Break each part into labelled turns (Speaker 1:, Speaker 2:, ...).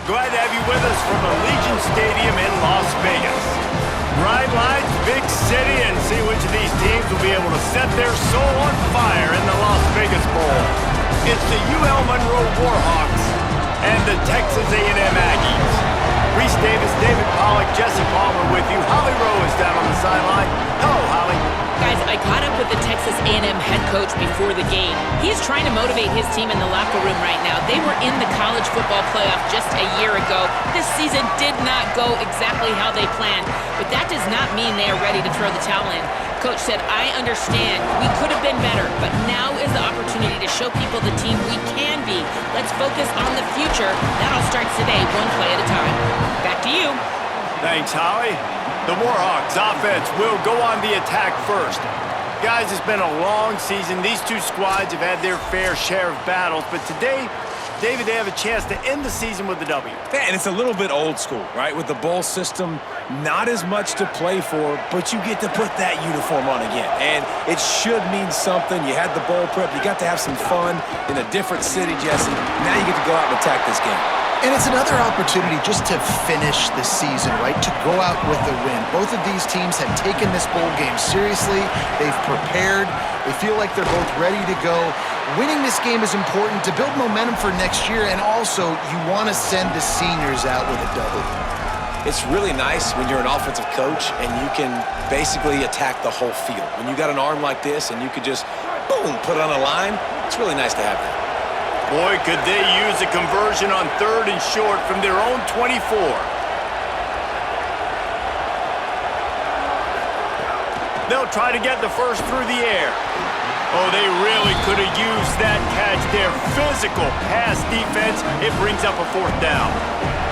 Speaker 1: Glad to have you with us from Allegiant Stadium in Las Vegas. Bright lights, big city, and see which of these teams will be able to set their soul on fire in the Las Vegas Bowl. It's the UL Monroe Warhawks and the Texas A&M Aggies. Reese Davis, David Pollack, Jesse Palmer with you. Holly Rowe is down on the sideline. Hello, Holly.
Speaker 2: Guys, I caught up with the Texas A&M head coach before the game. He's trying to motivate his team in the locker room right now. They were in the college football playoff just a year ago. This season did not go exactly how they planned, but that does not mean they are ready to throw the towel in. Coach said, I understand. We could have been better, but now is the opportunity to show people the team we can be. Let's focus on the future. That all starts today, one play at a time. Back to you.
Speaker 1: Thanks, Holly. The Warhawks offense will go on the attack first. Guys, it's been a long season. These two squads have had their fair share of battles, but today, David, they have a chance to end the season with a W.
Speaker 3: Yeah, and it's a little bit old school, right? With the bowl system, not as much to play for, but you get to put that uniform on again. And it should mean something. You had the bowl prep. You got to have some fun in a different city, Jesse. Now you get to go out and attack this game.
Speaker 4: And it's another opportunity just to finish the season, right? To go out with a win. Both of these teams have taken this bowl game seriously. They've prepared. They feel like they're both ready to go. Winning this game is important to build momentum for next year, and also you want to send the seniors out with a W.
Speaker 3: It's really nice when you're an offensive coach and you can basically attack the whole field. When you got an arm like this and you could just, boom, put it on a line, it's really nice to have that.
Speaker 1: Boy, could they use a conversion on 3rd and short from their own 24. They'll try to get the first through the air. Oh, they really could have used that catch there. Physical pass defense, it brings up a 4th down.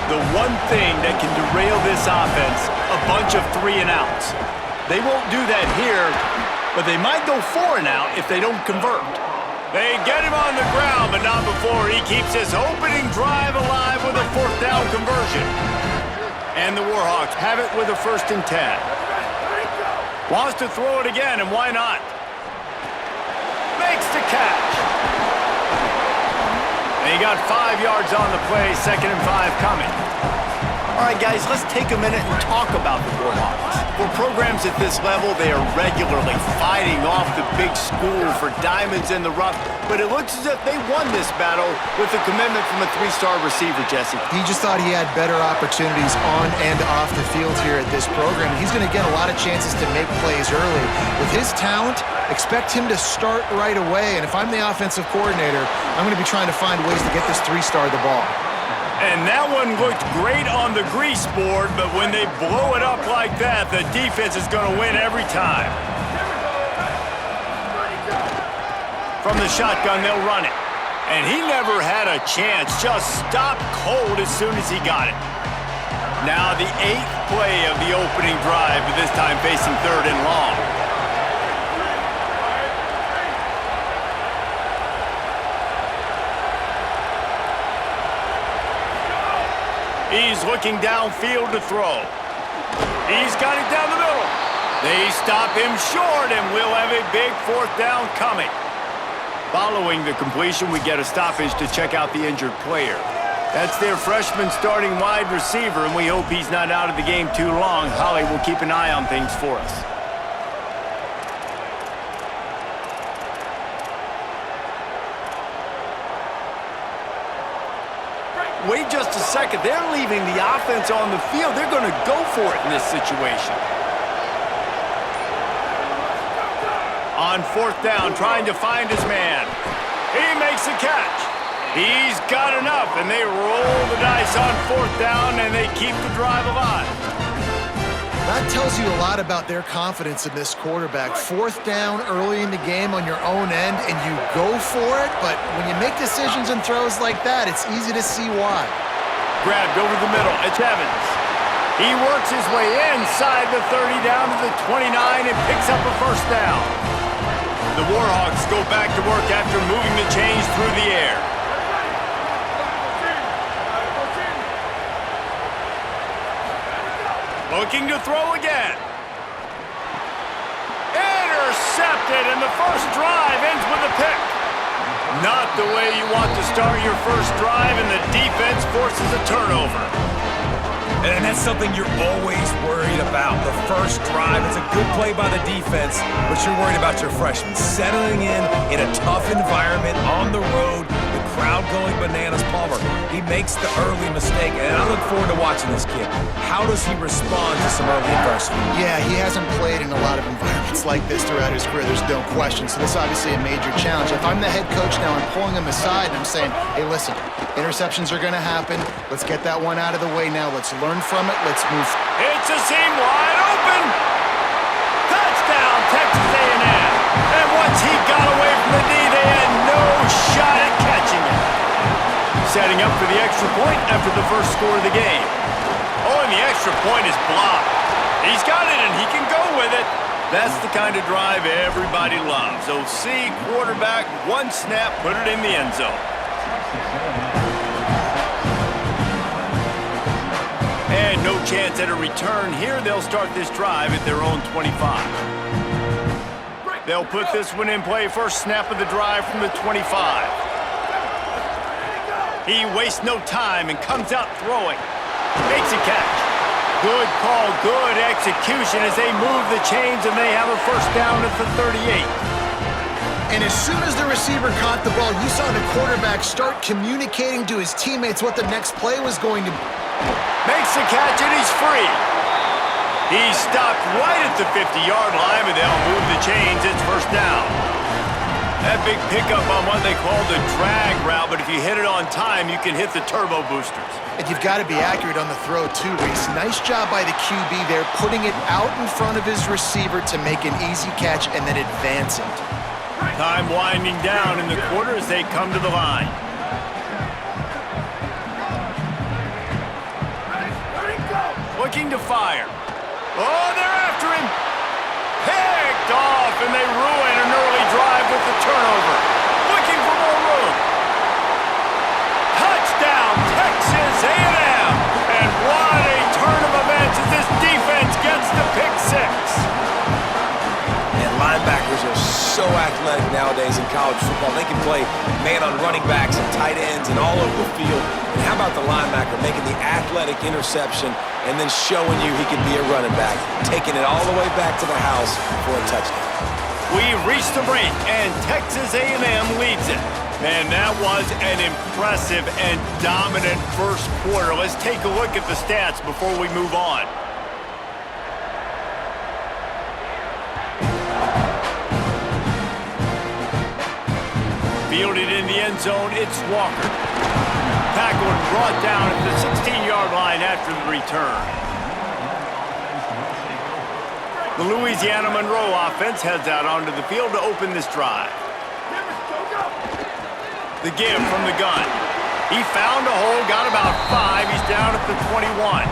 Speaker 1: The one thing that can derail this offense, a bunch of 3 and outs. They won't do that here, but they might go 4 and out if they don't convert. They get him on the ground, but not before he keeps his opening drive alive with a 4th down conversion. And the Warhawks have it with a 1st and 10. Wants to throw it again, and why not? Makes the catch. And he got 5 yards on the play, 2nd and 5 coming. All right, guys, let's take a minute and talk about the Warhawks. For programs at this level, they are regularly fighting off the big school for diamonds in the rough, but it looks as if they won this battle with a commitment from a 3-star receiver, Jesse.
Speaker 4: He just thought he had better opportunities on and off the field here at this program. He's going to get a lot of chances to make plays early. With his talent, expect him to start right away, and if I'm the offensive coordinator, I'm going to be trying to find ways to get this 3-star the ball.
Speaker 1: And that one looked great on the grease board, but when they blow it up like that, the defense is going to win every time. From the shotgun, they'll run it. And he never had a chance, just stopped cold as soon as he got it. Now the 8th play of the opening drive, but this time facing 3rd and long. He's looking downfield to throw. He's got it down the middle. They stop him short, and we'll have a big 4th down coming. Following the completion, we get a stoppage to check out the injured player. That's their freshman starting wide receiver, and we hope he's not out of the game too long. Holly will keep an eye on things for us. Wait just a second. They're leaving the offense on the field. They're going to go for it in this situation. On 4th down, trying to find his man. He makes the catch. He's got enough, and they roll the dice on 4th down, and they keep the drive alive.
Speaker 4: That tells you a lot about their confidence in this quarterback. 4th down early in the game on your own end, and you go for it, but when you make decisions and throws like that, it's easy to see why.
Speaker 1: Grabbed over the middle. It's Evans. He works his way inside the 30 down to the 29 and picks up a 1st down. The Warhawks go back to work after moving the chains through the air. Looking to throw again. Intercepted, and the first drive ends with a pick. Not the way you want to start your first drive, and the defense forces a turnover.
Speaker 3: And that's something you're always worried about. The first drive, it's a good play by the defense, but you're worried about your freshman settling in a tough environment on the road, the crowd going bananas. Palmer, he makes the early mistake, and I look forward to watching this kid. How does he respond to some early adversity?
Speaker 4: Yeah, he hasn't played in a lot of environments like this throughout his career, there's no question. So this is obviously a major challenge. If I'm the head coach now, I'm pulling him aside and I'm saying, hey, listen, interceptions are going to happen. Let's get that one out of the way now. Let's learn from it. Let's move.
Speaker 1: It's a seam wide open. Touchdown, Texas A&M. And once he got away from the knee, they had no shot at catching it. Setting up for the extra point after the first score of the game. Oh, and the extra point is blocked. He's got it, and he can go with it. That's the kind of drive everybody loves. OC, quarterback, one snap, put it in the end zone. And no chance at a return here. They'll start this drive at their own 25. They'll put this one in play. First snap of the drive from the 25. He wastes no time and comes out throwing. Makes a catch. Good call, good execution as they move the chains, and they have a first down at the 38.
Speaker 4: And as soon as the receiver caught the ball, you saw the quarterback start communicating to his teammates what the next play was going to be.
Speaker 1: Makes the catch, and he's free. He's stopped right at the 50-yard line, but they'll move the chains. It's first down. That big pickup on what they call the drag route, but if you hit it on time, you can hit the turbo boosters.
Speaker 4: And you've got to be accurate on the throw, too, Reese. Nice job by the QB there, putting it out in front of his receiver to make an easy catch and then advance it.
Speaker 1: Time winding down in the quarter as they come to the line. Looking to fire. Oh, they're after him. Picked off, and they ruin an early drive with the turnover. Looking for more room. Touchdown, Texas A&M. And what a turn of events as this defense gets the pick six.
Speaker 3: And linebackers are so athletic nowadays in college football. They can play man on running backs and tight ends and all over the field. And how about the linebacker making the athletic interception and then showing you he can be a running back, taking it all the way back to the house for a touchdown.
Speaker 1: We reached the break, and Texas A&M leads it. Man, that was an impressive and dominant first quarter. Let's take a look at the stats before we move on. Fielded in the end zone, it's Walker. Tackled and brought down at the 16-yard line after the return. The Louisiana Monroe offense heads out onto the field to open this drive. The give from the gun. He found a hole, got about 5. He's down at the 21.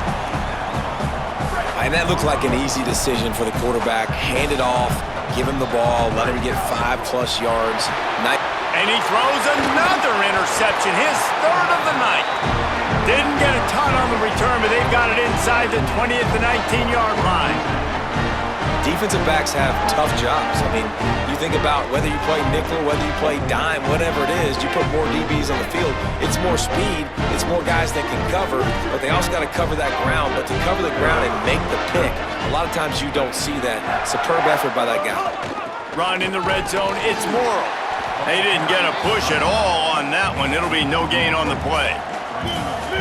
Speaker 3: And that looked like an easy decision for the quarterback. Hand it off, give him the ball, let him get 5+ yards.
Speaker 1: And he throws another interception, his third of the night. Didn't get a ton on the return, but they've got it inside the 20 at the 19-yard line.
Speaker 3: Defensive backs have tough jobs. I mean, you think about whether you play nickel, whether you play dime, whatever it is, you put more DBs on the field. It's more speed, it's more guys that can cover, but they also got to cover that ground. But to cover the ground and make the pick, a lot of times you don't see that. Superb effort by that guy.
Speaker 1: Run in the red zone, it's Monroe. They didn't get a push at all on that one. It'll be no gain on the play.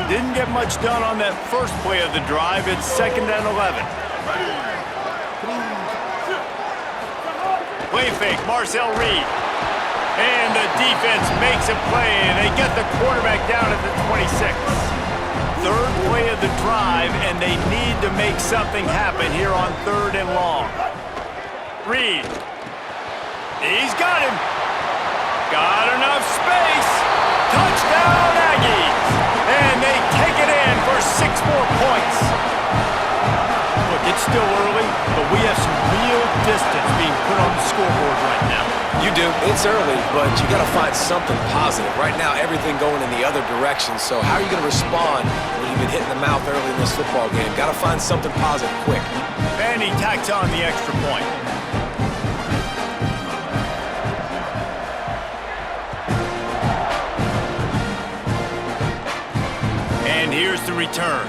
Speaker 1: Didn't get much done on that first play of the drive. It's 2nd and 11. Play fake, Marcel Reed. And the defense makes a play, and they get the quarterback down at the 26. Third play of the drive, and they need to make something happen here on 3rd and long. Reed. He's got him. Got enough space. Touchdown, Aggies. And they take it in for 6 more points. Look, it's still early, but we have some real distance being put on the scoreboard right now.
Speaker 3: You do. It's early, but you got to find something positive. Right now, everything going in the other direction. So how are you going to respond when you've been hit in the mouth early in this football game? Got to find something positive quick.
Speaker 1: And he tacks on the extra point. here's the return.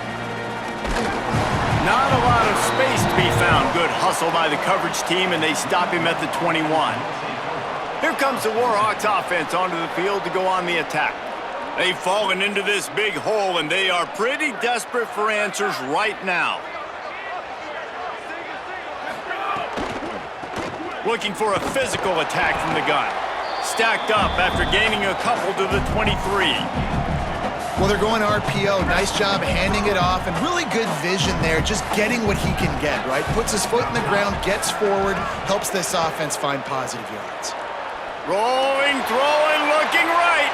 Speaker 1: Not a lot of space to be found. Good hustle by the coverage team, and they stop him at the 21. Here comes the Warhawks offense onto the field to go on the attack. They've fallen into this big hole, and they are pretty desperate for answers right now. Looking for a physical attack from the gun. Stacked up after gaining a couple to the 23.
Speaker 4: Well, they're going RPO. Nice job handing it off, and really good vision there, just getting what he can get, right? Puts his foot in the ground, gets forward, helps this offense find positive yards.
Speaker 1: Rolling, throwing, looking right.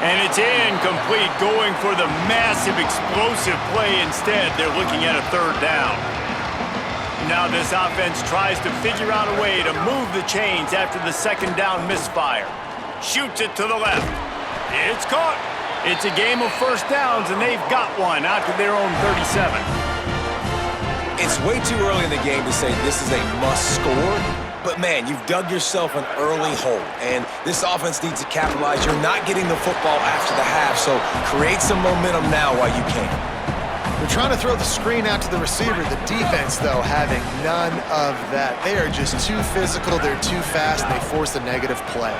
Speaker 1: And it's incomplete, going for the massive explosive play instead. They're looking at a third down. Now this offense tries to figure out a way to move the chains after the second down misfire. Shoots it to the left. It's caught. It's a game of first downs, and they've got one out to their own 37.
Speaker 3: It's way too early in the game to say this is a must score, but man, you've dug yourself an early hole, and this offense needs to capitalize. You're not getting the football after the half, so create some momentum now while you can.
Speaker 4: They're trying to throw the screen out to the receiver. The defense, though, having none of that. They are just too physical, they're too fast, and they force a negative play.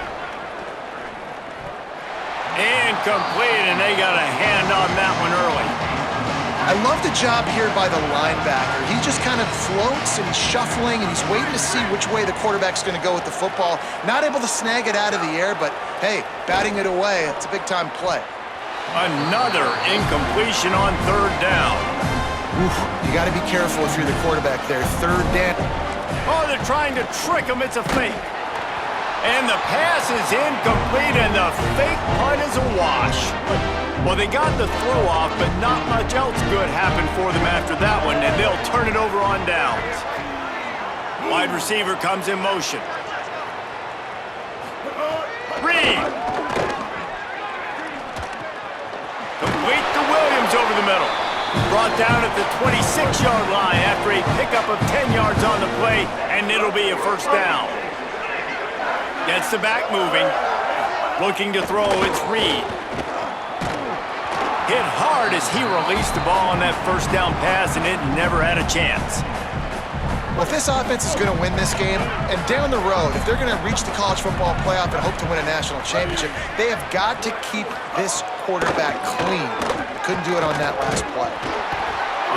Speaker 1: Incomplete, and they got a hand on that one early.
Speaker 4: I love the job here by the linebacker. He just kind of floats and he's shuffling and he's waiting to see which way the quarterback's going to go with the football. Not able to snag it out of the air, but hey, batting it away, it's a big-time play.
Speaker 1: Another incompletion on third down.
Speaker 4: Oof, you got to be careful if you're the quarterback there. Third down.
Speaker 1: Oh, they're trying to trick him. It's a fake. And the pass is incomplete, and the fake punt is a wash. Well, they got the throw off, but not much else good happened for them after that one, and they'll turn it over on downs. Wide receiver comes in motion. Reed. Complete to Williams over the middle. Brought down at the 26-yard line after a pickup of 10 yards on the play, and it'll be a first down. Gets the back moving. Looking to throw, it's Reed. Hit hard as he released the ball on that first down pass, and it never had a chance.
Speaker 4: Well, if this offense is going to win this game, and down the road, if they're going to reach the college football playoff and hope to win a national championship, they have got to keep this quarterback clean. They couldn't do it on that last play.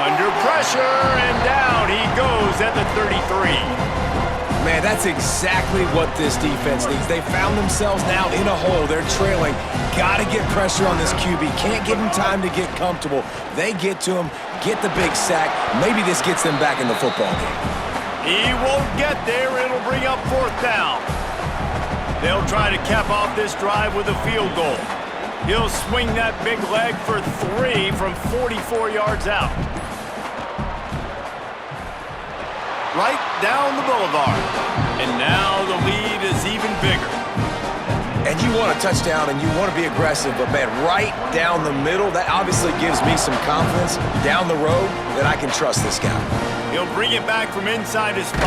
Speaker 1: Under pressure, and down he goes at the 33.
Speaker 3: Man, that's exactly what this defense needs. They found themselves now in a hole. They're trailing. Got to get pressure on this QB. Can't give him time to get comfortable. They get to him, get the big sack. Maybe this gets them back in the football game.
Speaker 1: He won't get there. It'll bring up fourth down. They'll try to cap off this drive with a field goal. He'll swing that big leg for 3 from 44 yards out. Right down the boulevard. And now the lead is even bigger.
Speaker 3: And you want a touchdown and you want to be aggressive, but man, right down the middle, that obviously gives me some confidence down the road that I can trust this guy.
Speaker 1: He'll bring it back from inside his 5.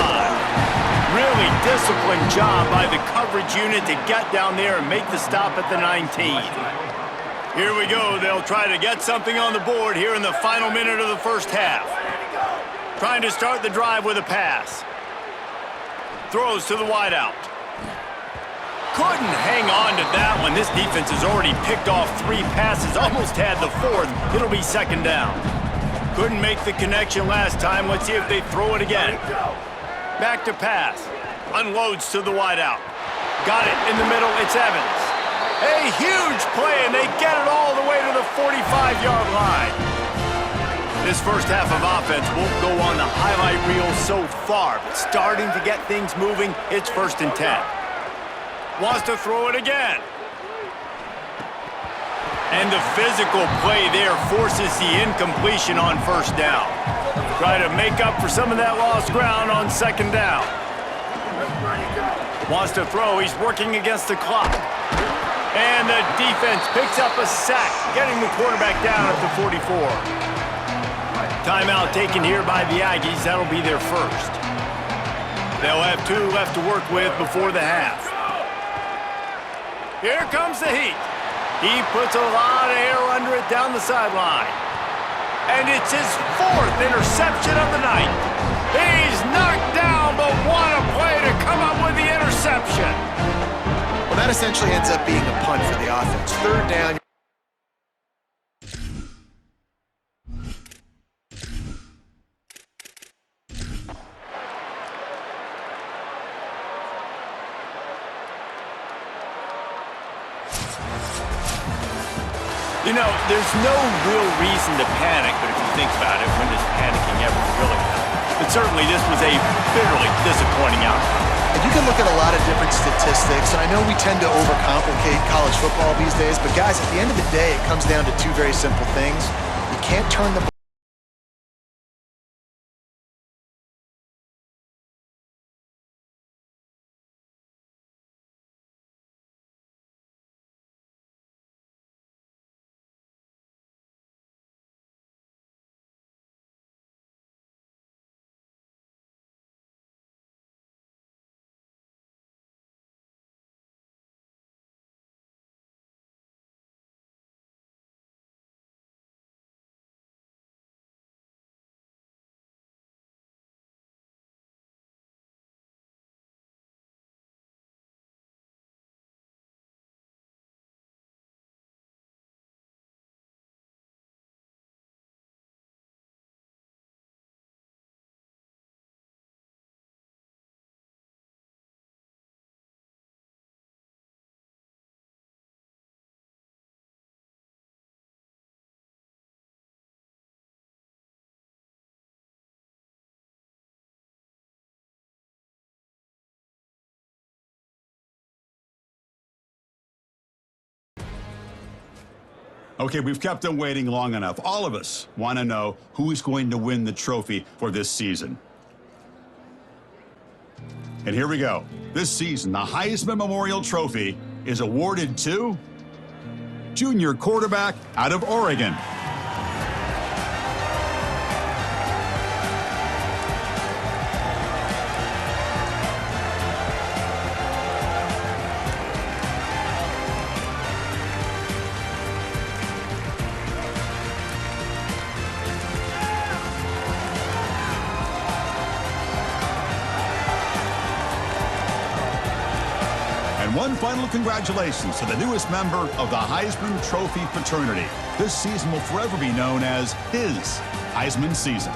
Speaker 1: Really disciplined job by the coverage unit to get down there and make the stop at the 19. Here we go. They'll try to get something on the board here in the final minute of the first half. Trying to start the drive with a pass. Throws to the wideout. Couldn't hang on to that one. This defense has already picked off 3 passes, almost had the 4th. It'll be second down. Couldn't make the connection last time. Let's see if they throw it again. Back to pass. Unloads to the wideout. Got it in the middle. It's Evans. A huge play, and they get it all the way to the 45-yard line. This first half of offense won't go on the highlight reel so far, but starting to get things moving, it's 1st and 10. Wants to throw it again. And the physical play there forces the incompletion on first down. Try to make up for some of that lost ground on second down. Wants to throw, he's working against the clock. And the defense picks up a sack, getting the quarterback down at the 44. Timeout taken here by the Aggies. That'll be their first. They'll have 2 left to work with before the half. Here comes the heat. He puts a lot of air under it down the sideline. And it's his 4th interception of the night. He's knocked down, but what a play to come up with the interception.
Speaker 4: Well, that essentially ends up being a punt for the offense. 3rd down.
Speaker 1: You know, there's no real reason to panic, but if you think about it, when does panicking ever really help? But certainly this was a bitterly disappointing outcome.
Speaker 4: And you can look at a lot of different statistics, and I know we tend to overcomplicate college football these days, but guys, at the end of the day, it comes down to 2 very simple things. You can't turn the
Speaker 5: Okay, we've kept them waiting long enough. All of us want to know who is going to win the trophy for this season. And here we go. This season, the Heisman Memorial Trophy is awarded to junior quarterback out of Oregon. And one final congratulations to the newest member of the Heisman Trophy fraternity. This season will forever be known as his Heisman season.